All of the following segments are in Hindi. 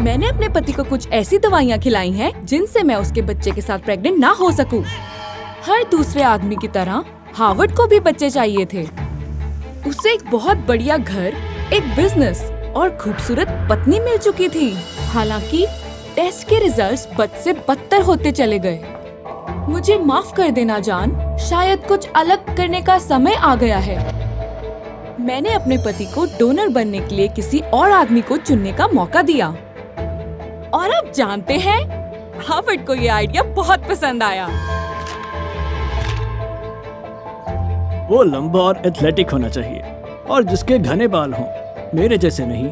मैंने अपने पति को कुछ ऐसी दवाइयाँ खिलाई हैं जिनसे मैं उसके बच्चे के साथ प्रेग्नेंट ना हो सकूं। हर दूसरे आदमी की तरह हावर्ड को भी बच्चे चाहिए थे। उसे एक बहुत बढ़िया घर, एक बिजनेस और खूबसूरत पत्नी मिल चुकी थी। हालांकि टेस्ट के रिजल्ट्स बद से बदतर होते चले गए। मुझे माफ कर देना जान, शायद कुछ अलग करने का समय आ गया है। मैंने अपने पति को डोनर बनने के लिए किसी और आदमी को चुनने का मौका दिया। और आप जानते हैं, हावर्ड को ये आइडिया बहुत पसंद आया। वो लंबा और एथलेटिक होना चाहिए और जिसके घने बाल हों, मेरे जैसे नहीं।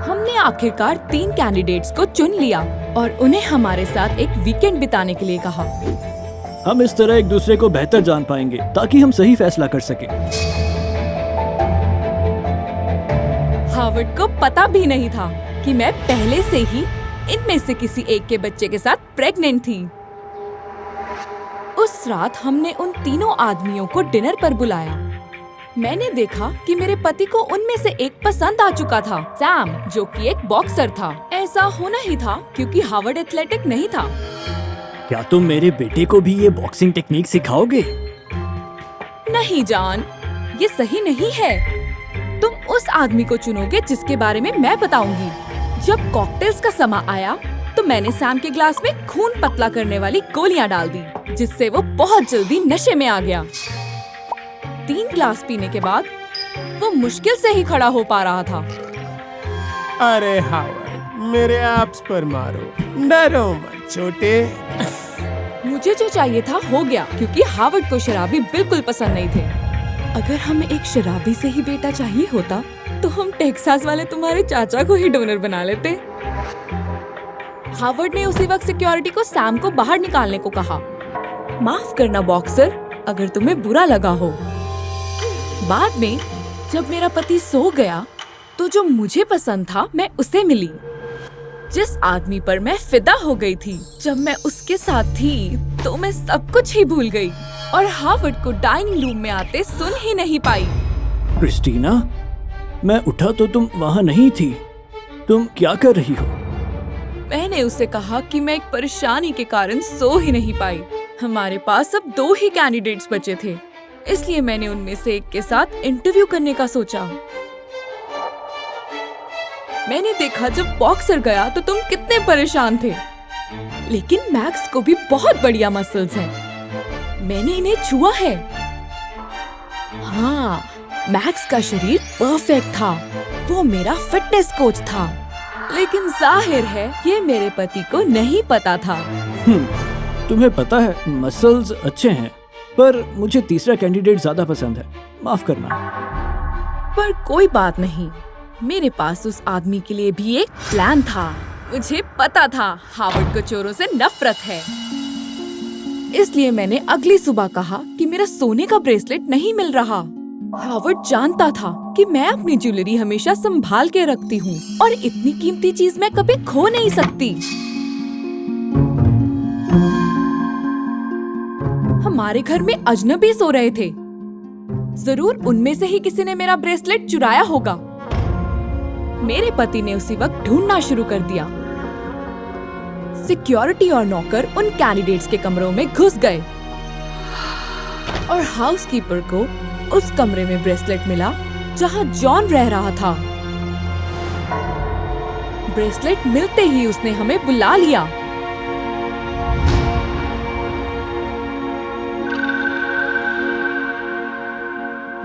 हमने आखिरकार 3 कैंडिडेट्स को चुन लिया और उन्हें हमारे साथ एक वीकेंड बिताने के लिए कहा। हम इस तरह एक दूसरे को बेहतर जान पाएंगे ताकि हम सही फैसला कर सकें। हावर्ड को पता भी नहीं था कि मैं पहले से ही इनमें से किसी एक के बच्चे के साथ प्रेग्नेंट थी। उस रात हमने उन तीनों आदमियों को डिनर पर बुलाया। मैंने देखा कि मेरे पति को उनमें से एक पसंद आ चुका था, सैम, जो कि एक बॉक्सर था। ऐसा होना ही था क्योंकि हावर्ड एथलेटिक नहीं था। क्या तुम मेरे बेटे को भी ये बॉक्सिंग टेक्निक सिखाओगे? नहीं जान, ये सही नहीं है। तुम उस आदमी को चुनोगे जिसके बारे में मैं बताऊंगी। जब कॉकटेल्स का समय आया तो मैंने सैम के ग्लास में खून पतला करने वाली गोलियां डाल दी, जिससे वो बहुत जल्दी नशे में आ गया। 3 ग्लास पीने के बाद वो मुश्किल से ही खड़ा हो पा रहा था। अरे हावर्ड, मेरे एब्स पर मारो, डरो मत छोटे। मुझे जो चाहिए था हो गया, क्योंकि हावर्ड को शराबी बिल्कुल पसंद नहीं थे। अगर हमें एक शराबी से ही बेटा चाहिए होता तो हम टेक्सास वाले तुम्हारे चाचा को ही डोनर बना लेते। हावर्ड ने उसी वक्त सिक्योरिटी को सैम को बाहर निकालने को कहा। माफ करना बॉक्सर, अगर तुम्हें बुरा लगा हो। बाद में जब मेरा पति सो गया तो जो मुझे पसंद था मैं उसे मिली, जिस आदमी पर मैं फिदा हो गई थी। जब मैं उसके साथ थी तो मैं सब कुछ ही भूल गई और हावर्ड को डाइनिंग रूम में आते सुन ही नहीं पाई। क्रिस्टीना, मैं उठा तो तुम वहाँ नहीं थी। तुम क्या कर रही हो? मैंने उसे कहा कि मैं एक परेशानी के कारण सो ही नहीं पाई। हमारे पास अब 2 ही कैंडिडेट्स बचे थे, इसलिए मैंने उनमें से एक के साथ इंटरव्यू करने का सोचा। मैंने देखा जब बॉक्सर गया तो तुम कितने परेशान थे, लेकिन मैक्स को भी बहुत बढ़िया मसल्स हैं। मैंने इन्हें छुआ है। हाँ, मैक्स का शरीर परफेक्ट था। वो मेरा फिटनेस कोच था। लेकिन जाहिर है ये मेरे पति को नहीं पता था। तुम्हें पता है मसल्स अच्छे हैं, पर मुझे तीसरा कैंडिडेट ज्यादा पसंद है। माफ करना। पर कोई बात नहीं, मेरे पास उस आदमी के लिए भी एक प्लान था। मुझे पता था हावर्ड को चोरों से नफरत है, इसलिए मैंने अगली सुबह कहा कि मेरा सोने का ब्रेसलेट नहीं मिल रहा। हावर्ड जानता था कि मैं अपनी ज्वेलरी हमेशा संभाल के रखती हूँ और इतनी कीमती चीज मैं कभी खो नहीं सकती। हमारे घर में अजनबी सो रहे थे। जरूर उनमें से ही किसी ने मेरा ब्रेसलेट चुराया होगा। मेरे पति ने उसी वक्त ढूंढना शुरू कर दिया। सिक्योरिटी और नौकर उन कैंडिडेट्स के कमरों में घुस गए और हाउसकीपर को उस कमरे में ब्रेसलेट मिला जहां जॉन रह रहा था। ब्रेसलेट मिलते ही उसने हमें बुला लिया।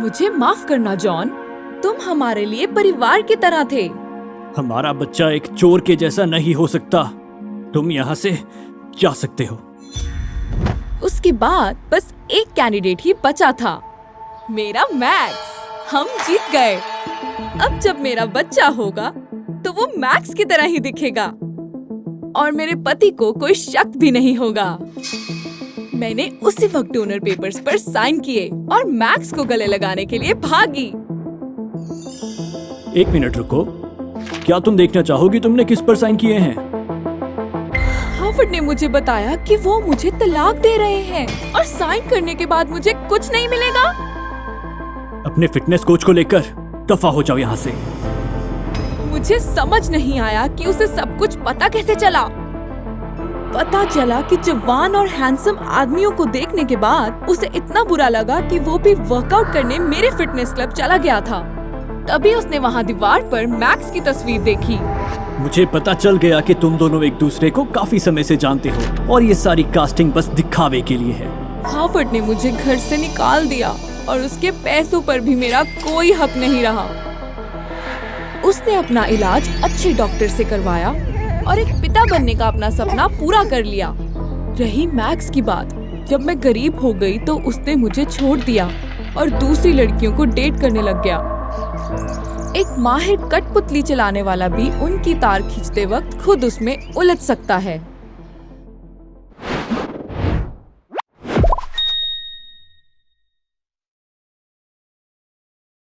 मुझे माफ करना जॉन, तुम हमारे लिए परिवार की तरह थे। हमारा बच्चा एक चोर के जैसा नहीं हो सकता। तुम यहाँ से जा सकते हो। उसके बाद बस एक कैंडिडेट ही बचा था, मेरा मैक्स। हम जीत गए। अब जब मेरा बच्चा होगा तो वो मैक्स की तरह ही दिखेगा और मेरे पति को कोई शक भी नहीं होगा। मैंने उसी वक्त डोनर पेपर्स पर साइन किए और मैक्स को गले लगाने के लिए भागी। 1 मिनट रुको, क्या तुम देखना चाहोगी तुमने किस पर साइन किए हैं? हावर्ड ने मुझे बताया कि वो मुझे तलाक दे रहे हैं और साइन करने के बाद मुझे कुछ नहीं मिलेगा। अपने फिटनेस कोच को लेकर दफा हो जाओ यहाँ से। मुझे समझ नहीं आया कि उसे सब कुछ पता कैसे चला। पता चला कि जवान और हैंडसम आदमियों को देखने के बाद उसे इतना बुरा लगा कि वो भी वर्कआउट करने मेरे फिटनेस क्लब चला गया था। तभी उसने वहाँ दीवार पर मैक्स की तस्वीर देखी। मुझे पता चल गया कि तुम दोनों एक दूसरे को काफी समय से जानते हो और ये सारी कास्टिंग बस दिखावे के लिए है। हावर्ड ने मुझे घर से निकाल दिया और उसके पैसों पर भी मेरा कोई हक नहीं रहा। उसने अपना इलाज अच्छे डॉक्टर से करवाया और एक पिता बनने का अपना सपना पूरा कर लिया। रही मैक्स की बात, जब मैं गरीब हो गई तो उसने मुझे छोड़ दिया और दूसरी लड़कियों को डेट करने लग गया। एक माहिर कठपुतली चलाने वाला भी उनकी तार खींचते वक्त खुद उसमें उलझ सकता है।